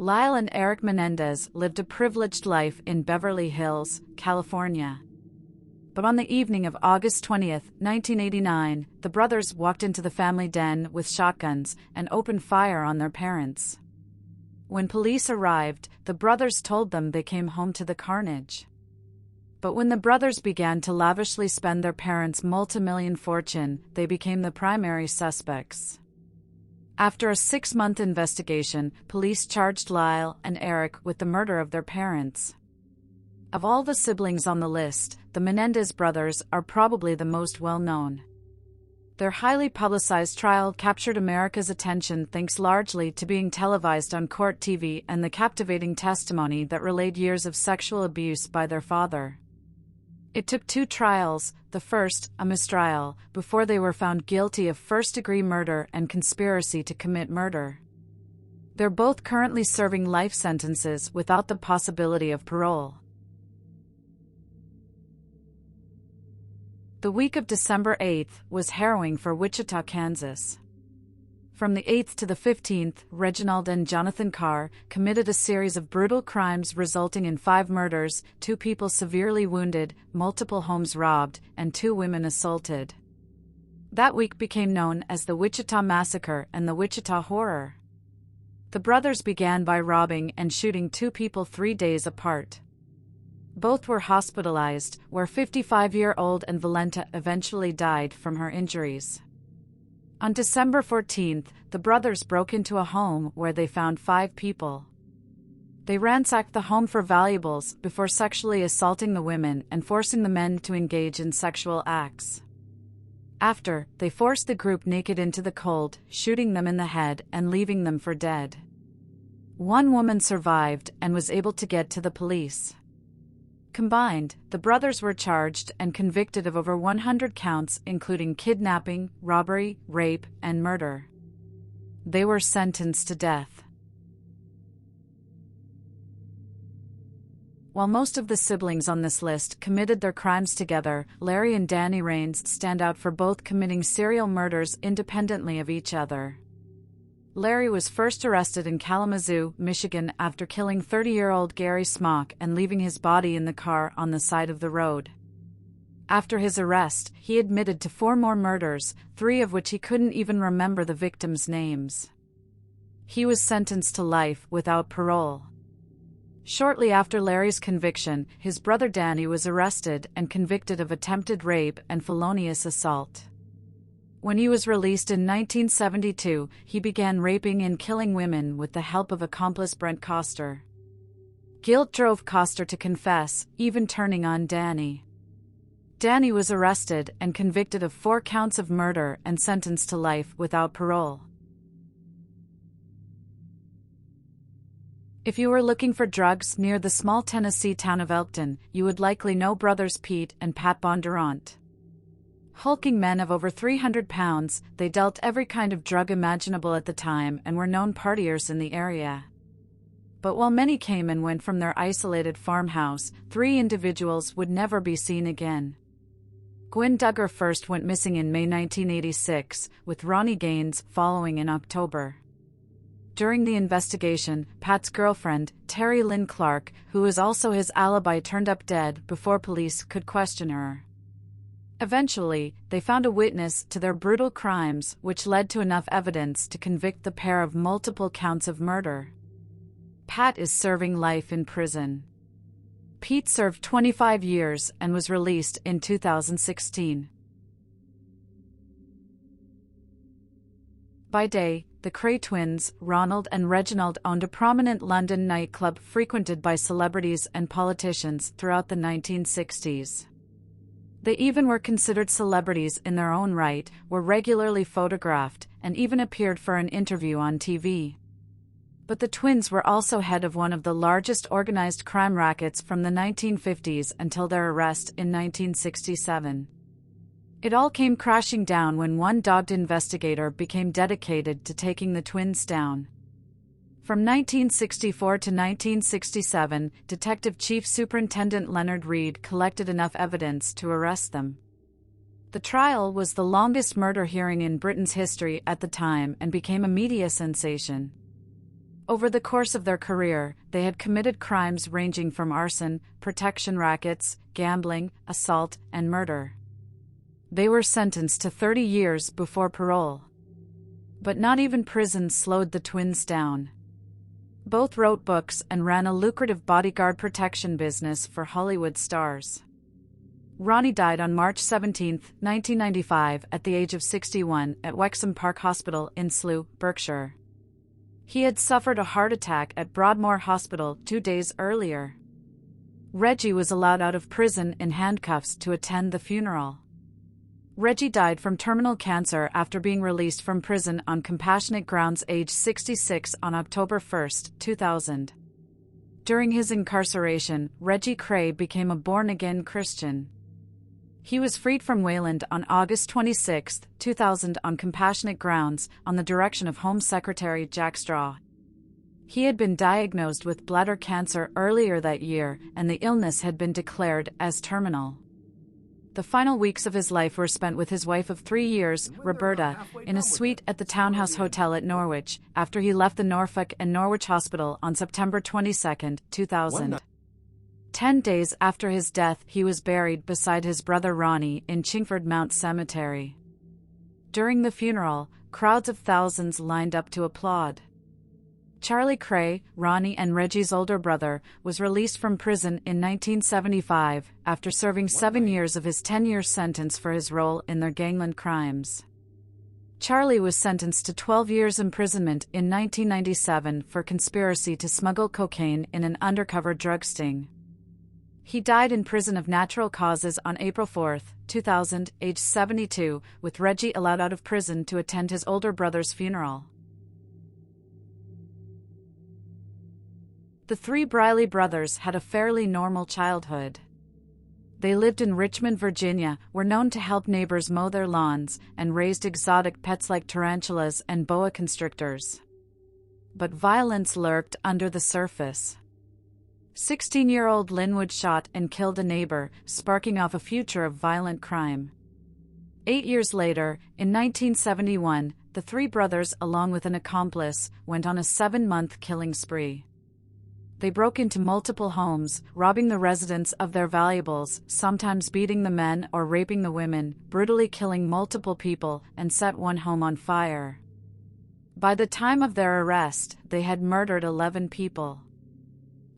Lyle and Eric Menendez lived a privileged life in Beverly Hills, California. But on the evening of August 20, 1989, the brothers walked into the family den with shotguns and opened fire on their parents. When police arrived, the brothers told them they came home to the carnage. But when the brothers began to lavishly spend their parents' multi-million fortune, they became the primary suspects. After a 6-month investigation, police charged Lyle and Eric with the murder of their parents. Of all the siblings on the list, the Menendez brothers are probably the most well-known. Their highly publicized trial captured America's attention thanks largely to being televised on court TV and the captivating testimony that relayed years of sexual abuse by their father. It took 2 trials, the first, a mistrial, before they were found guilty of first-degree murder and conspiracy to commit murder. They're both currently serving life sentences without the possibility of parole. The week of December 8th was harrowing for Wichita, Kansas. From the 8th to the 15th, Reginald and Jonathan Carr committed a series of brutal crimes resulting in 5 murders, 2 people severely wounded, multiple homes robbed, and 2 women assaulted. That week became known as the Wichita Massacre and the Wichita Horror. The brothers began by robbing and shooting 2 people 3 days apart. Both were hospitalized, where 55-year-old and Valenta eventually died from her injuries. On December 14th, the brothers broke into a home where they found 5 people. They ransacked the home for valuables before sexually assaulting the women and forcing the men to engage in sexual acts. After, they forced the group naked into the cold, shooting them in the head and leaving them for dead. 1 woman survived and was able to get to the police. Combined, the brothers were charged and convicted of over 100 counts including kidnapping, robbery, rape, and murder. They were sentenced to death. While most of the siblings on this list committed their crimes together, Larry and Danny Rains stand out for both committing serial murders independently of each other. Larry was first arrested in Kalamazoo, Michigan after killing 30-year-old Gary Smock and leaving his body in the car on the side of the road. After his arrest, he admitted to 4 more murders, 3 of which he couldn't even remember the victims' names. He was sentenced to life without parole. Shortly after Larry's conviction, his brother Danny was arrested and convicted of attempted rape and felonious assault. When he was released in 1972, he began raping and killing women with the help of accomplice Brent Coster. Guilt drove Coster to confess, even turning on Danny. Danny was arrested and convicted of 4 counts of murder and sentenced to life without parole. If you were looking for drugs near the small Tennessee town of Elkton, you would likely know brothers Pete and Pat Bondurant. Hulking men of over 300 pounds, they dealt every kind of drug imaginable at the time and were known partiers in the area. But while many came and went from their isolated farmhouse, 3 individuals would never be seen again. Gwen Duggar first went missing in May 1986, with Ronnie Gaines following in October. During the investigation, Pat's girlfriend, Terry Lynn Clark, who was also his alibi, turned up dead before police could question her. Eventually, they found a witness to their brutal crimes, which led to enough evidence to convict the pair of multiple counts of murder. Pat is serving life in prison. Pete served 25 years and was released in 2016. By day, the Cray twins, Ronald and Reginald, owned a prominent London nightclub frequented by celebrities and politicians throughout the 1960s. They even were considered celebrities in their own right, were regularly photographed, and even appeared for an interview on TV. But the twins were also head of one of the largest organized crime rackets from the 1950s until their arrest in 1967. It all came crashing down when one dogged investigator became dedicated to taking the twins down. From 1964 to 1967, Detective Chief Superintendent Leonard Reed collected enough evidence to arrest them. The trial was the longest murder hearing in Britain's history at the time and became a media sensation. Over the course of their career, they had committed crimes ranging from arson, protection rackets, gambling, assault, and murder. They were sentenced to 30 years before parole. But not even prison slowed the twins down. Both wrote books and ran a lucrative bodyguard protection business for Hollywood stars. Ronnie died on March 17, 1995, at the age of 61 at Wexham Park Hospital in Slough, Berkshire. He had suffered a heart attack at Broadmoor Hospital 2 days earlier. Reggie was allowed out of prison in handcuffs to attend the funeral. Reggie died from terminal cancer after being released from prison on compassionate grounds age 66 on October 1, 2000. During his incarceration, Reggie Cray became a born-again Christian. He was freed from Wayland on August 26, 2000 on compassionate grounds, on the direction of Home Secretary Jack Straw. He had been diagnosed with bladder cancer earlier that year, and the illness had been declared as terminal. The final weeks of his life were spent with his wife of 3 years, Roberta, in a suite at the Townhouse Hotel at Norwich, after he left the Norfolk and Norwich Hospital on September 22, 2000. 10 days after his death, he was buried beside his brother Ronnie in Chingford Mount Cemetery. During the funeral, crowds of thousands lined up to applaud. Charlie Cray, Ronnie and Reggie's older brother, was released from prison in 1975 after serving 7 years of his 10-year sentence for his role in their gangland crimes. Charlie was sentenced to 12 years imprisonment in 1997 for conspiracy to smuggle cocaine in an undercover drug sting. He died in prison of natural causes on April 4, 2000, aged 72, with Reggie allowed out of prison to attend his older brother's funeral. The three Briley brothers had a fairly normal childhood. They lived in Richmond, Virginia, were known to help neighbors mow their lawns, and raised exotic pets like tarantulas and boa constrictors. But violence lurked under the surface. 16-year-old Linwood shot and killed a neighbor, sparking off a future of violent crime. 8 years later, in 1971, the three brothers, along with an accomplice, went on a 7-month killing spree. They broke into multiple homes, robbing the residents of their valuables, sometimes beating the men or raping the women, brutally killing multiple people, and set one home on fire. By the time of their arrest, they had murdered 11 people.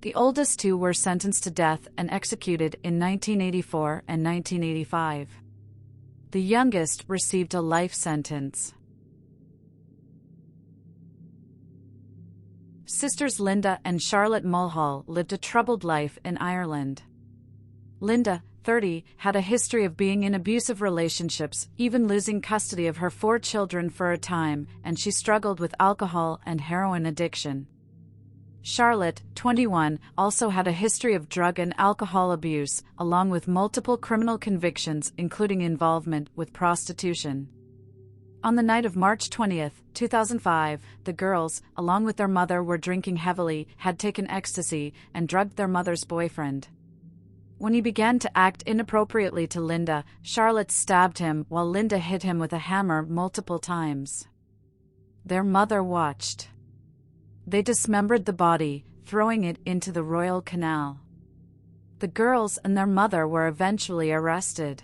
The oldest two were sentenced to death and executed in 1984 and 1985. The youngest received a life sentence. Sisters Linda and Charlotte Mulhall lived a troubled life in Ireland. Linda, 30, had a history of being in abusive relationships, even losing custody of her 4 children for a time, and she struggled with alcohol and heroin addiction. Charlotte, 21, also had a history of drug and alcohol abuse, along with multiple criminal convictions, including involvement with prostitution. On the night of March 20, 2005, the girls, along with their mother, were drinking heavily, had taken ecstasy, and drugged their mother's boyfriend. When he began to act inappropriately to Linda, Charlotte stabbed him while Linda hit him with a hammer multiple times. Their mother watched. They dismembered the body, throwing it into the Royal Canal. The girls and their mother were eventually arrested.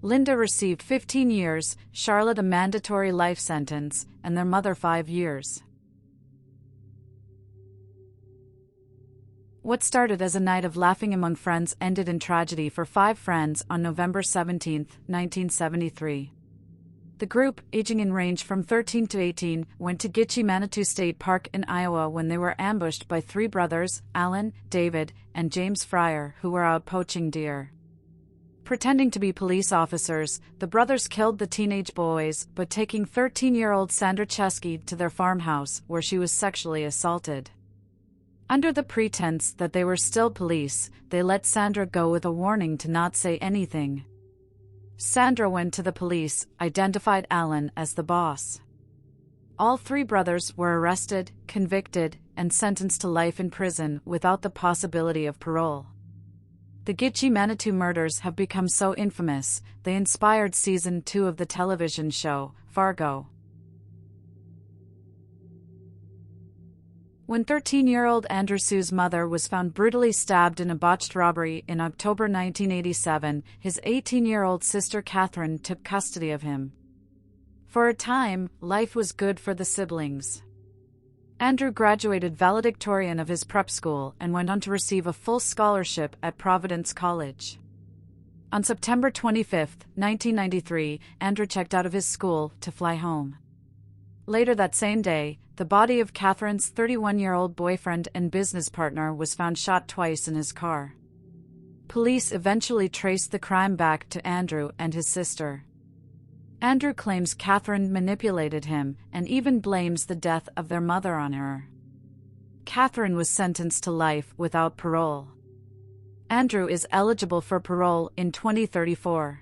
Linda received 15 years, Charlotte a mandatory life sentence, and their mother 5 years. What started as a night of laughing among friends ended in tragedy for 5 friends on November 17, 1973. The group, aging in range from 13 to 18, went to Gitche Manitou State Park in Iowa when they were ambushed by 3 brothers, Alan, David, and James Fryer, who were out poaching deer. Pretending to be police officers, the brothers killed the teenage boys, but taking 13-year-old Sandra Chesky to their farmhouse, where she was sexually assaulted. Under the pretense that they were still police, they let Sandra go with a warning to not say anything. Sandra went to the police, identified Alan as the boss. All 3 brothers were arrested, convicted, and sentenced to life in prison without the possibility of parole. The Gitche Manitou murders have become so infamous, they inspired Season 2 of the television show, Fargo. When 13-year-old Andrew Sue's mother was found brutally stabbed in a botched robbery in October 1987, his 18-year-old sister Catherine took custody of him. For a time, life was good for the siblings. Andrew graduated valedictorian of his prep school and went on to receive a full scholarship at Providence College. On September 25, 1993, Andrew checked out of his school to fly home. Later that same day, the body of Catherine's 31-year-old boyfriend and business partner was found shot twice in his car. Police eventually traced the crime back to Andrew and his sister. Andrew claims Catherine manipulated him and even blames the death of their mother on her. Catherine was sentenced to life without parole. Andrew is eligible for parole in 2034.